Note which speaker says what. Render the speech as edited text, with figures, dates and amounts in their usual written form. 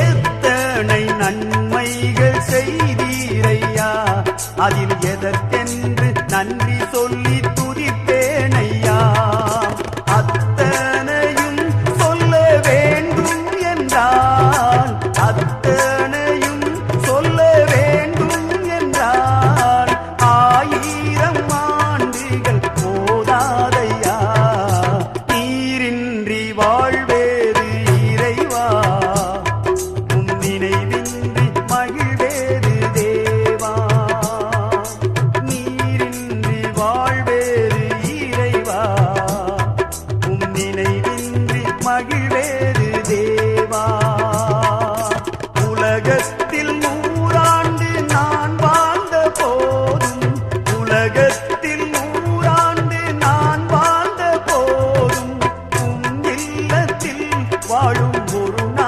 Speaker 1: எத்தனை நன்மைகள் செய்தீரையா, அதில் எதற்கென்று நன்றி சொல்லி துதிப்பேனையா. அத்தனையும் சொல்ல வேண்டும் என்றால், அத்தனையும் சொல்ல வேண்டும் என்றால், 1000 ஆண்டுகள் போதாதையா. நீரின்றி வாழ்வேறு இறைவா, உன் நினைவின்றி மகிழ்வேறு தேவா. நீரின்றி வாழ்வேறு இறைவா, உன் நினைவின்றி மகிழ்வேறு தேவா. உலக